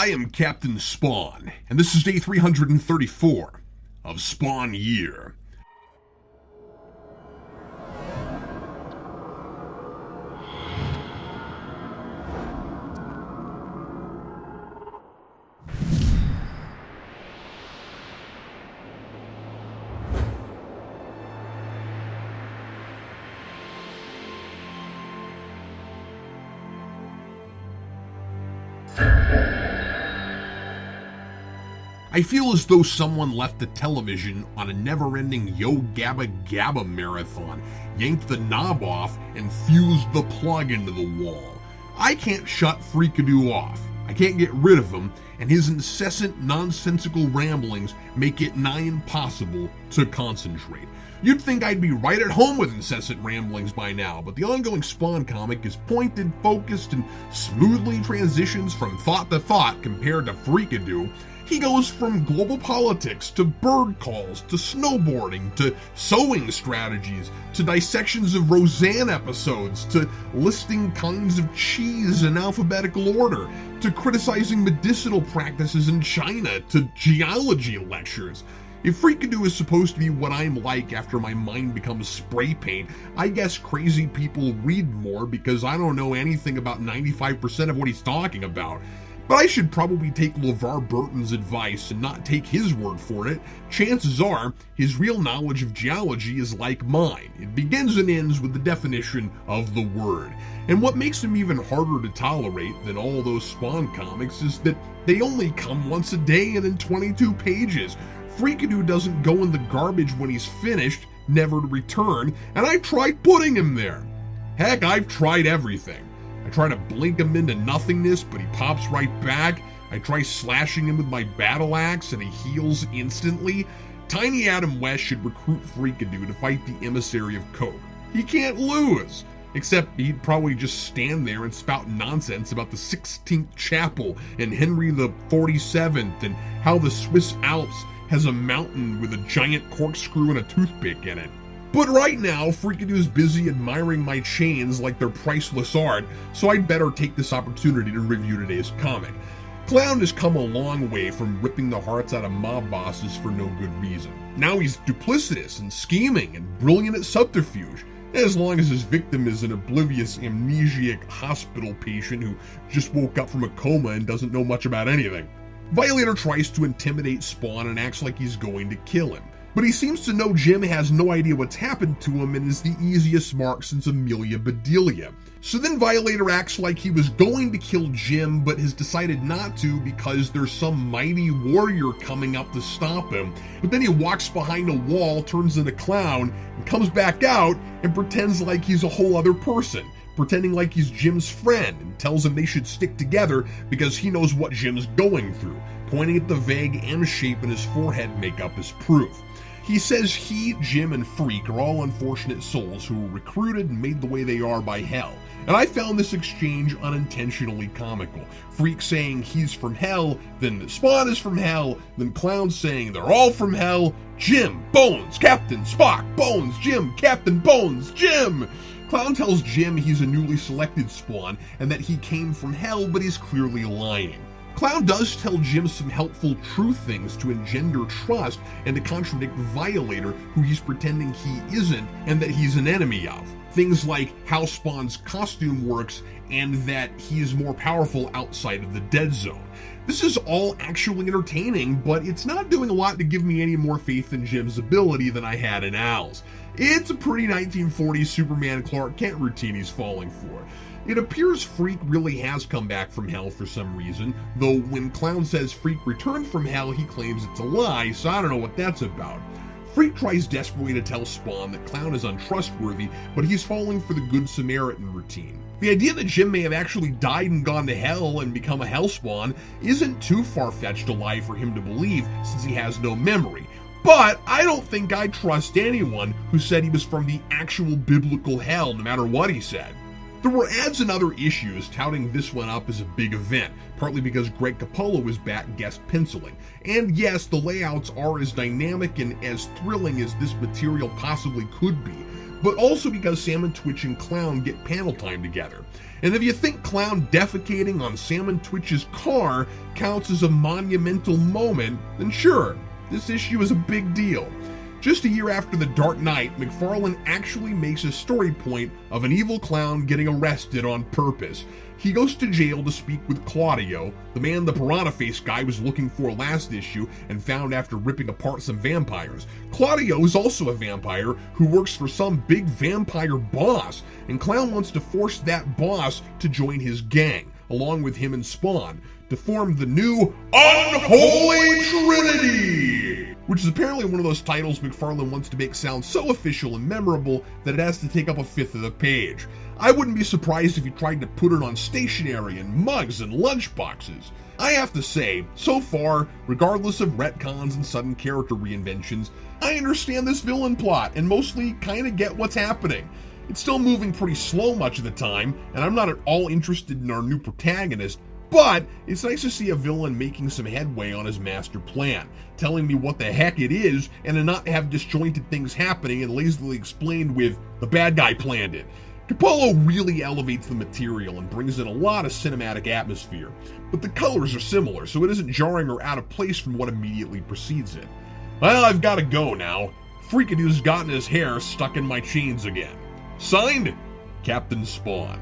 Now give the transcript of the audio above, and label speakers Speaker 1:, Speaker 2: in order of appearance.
Speaker 1: I am Captain Spawn, and this is day 334 of Spawn Year. I feel as though someone left the television on a never-ending Yo Gabba Gabba marathon, yanked the knob off, and fused the plug into the wall. I can't shut Freakadoo off. I can't get rid of him, and his incessant, nonsensical ramblings make it nigh impossible to concentrate. You'd think I'd be right at home with incessant ramblings by now, but the ongoing Spawn comic is pointed, focused, and smoothly transitions from thought to thought compared to Freakadoo. He goes from global politics to bird calls to snowboarding to sewing strategies to dissections of Roseanne episodes to listing kinds of cheese in alphabetical order to criticizing medicinal practices in China to geology lectures. If Freakadoo is supposed to be what I'm like after my mind becomes spray paint, I guess crazy people read more because I don't know anything about 95% of what he's talking about. But I should probably take LeVar Burton's advice and not take his word for it. Chances are, his real knowledge of geology is like mine. It begins and ends with the definition of the word. And what makes him even harder to tolerate than all those Spawn comics is that they only come once a day and in 22 pages. Freakadoo doesn't go in the garbage when he's finished, never to return, and I tried putting him there. Heck, I've tried everything. I try to blink him into nothingness, but he pops right back. I try slashing him with my battle axe, and he heals instantly. Tiny Adam West should recruit Freakadoo to fight the emissary of Coke. He can't lose, except he'd probably just stand there and spout nonsense about the 16th Chapel and Henry the 47th and how the Swiss Alps has a mountain with a giant corkscrew and a toothpick in it. But right now, Freakadoo's busy admiring my chains like they're priceless art, so I'd better take this opportunity to review today's comic. Clown has come a long way from ripping the hearts out of mob bosses for no good reason. Now he's duplicitous and scheming and brilliant at subterfuge, as long as his victim is an oblivious, amnesiac hospital patient who just woke up from a coma and doesn't know much about anything. Violator tries to intimidate Spawn and acts like he's going to kill him. But he seems to know Jim has no idea what's happened to him and is the easiest mark since Amelia Bedelia. So then Violator acts like he was going to kill Jim but has decided not to because there's some mighty warrior coming up to stop him. But then he walks behind a wall, turns into Clown, and comes back out and pretends like he's a whole other person. Pretending like he's Jim's friend and tells him they should stick together because he knows what Jim's going through, pointing at the vague M shape in his forehead makeup as proof. He says he, Jim, and Freak are all unfortunate souls who were recruited and made the way they are by hell. And I found this exchange unintentionally comical. Freak saying he's from hell, then Spawn is from hell, then Clown saying they're all from hell. Jim, Bones, Captain, Spock, Bones, Jim, Captain, Bones, Jim! Clown tells Jim he's a newly selected Spawn and that he came from hell, but he's clearly lying. Clown does tell Jim some helpful true things to engender trust and to contradict Violator, who he's pretending he isn't and that he's an enemy of. Things like how Spawn's costume works and that he is more powerful outside of the dead zone. This is all actually entertaining, but it's not doing a lot to give me any more faith in Jim's ability than I had in Al's. It's a pretty 1940s Superman Clark Kent routine he's falling for. It appears Freak really has come back from hell for some reason, though when Clown says Freak returned from hell, he claims it's a lie, so I don't know what that's about. Freak tries desperately to tell Spawn that Clown is untrustworthy, but he's falling for the Good Samaritan routine. The idea that Jim may have actually died and gone to hell and become a Hellspawn isn't too far-fetched a lie for him to believe, since he has no memory. But I don't think I trust anyone who said he was from the actual biblical hell, no matter what he said. There were ads and other issues touting this one up as a big event, partly because Greg Capullo was back guest penciling. And yes, the layouts are as dynamic and as thrilling as this material possibly could be, but also because Sam Twitch and Clown get panel time together. And if you think Clown defecating on Sam Twitch's car counts as a monumental moment, then sure, this issue is a big deal. Just a year after The Dark Knight, McFarlane actually makes a story point of an evil clown getting arrested on purpose. He goes to jail to speak with Claudio, the man the Piranha Face guy was looking for last issue and found after ripping apart some vampires. Claudio is also a vampire who works for some big vampire boss, and Clown wants to force that boss to join his gang, along with him and Spawn, to form the new Unholy Trinity, which is apparently one of those titles McFarlane wants to make sound so official and memorable that it has to take up a fifth of the page. I wouldn't be surprised if he tried to put it on stationery and mugs and lunchboxes. I have to say, so far, regardless of retcons and sudden character reinventions, I understand this villain plot and mostly kinda get what's happening. It's still moving pretty slow much of the time, and I'm not at all interested in our new protagonist, but it's nice to see a villain making some headway on his master plan, telling me what the heck it is, and to not have disjointed things happening and lazily explained with, the bad guy planned it. Capullo really elevates the material and brings in a lot of cinematic atmosphere, but the colors are similar, so it isn't jarring or out of place from what immediately precedes it. Well, I've gotta go now. Freakadude's gotten his hair stuck in my chains again. Signed, Captain Spawn.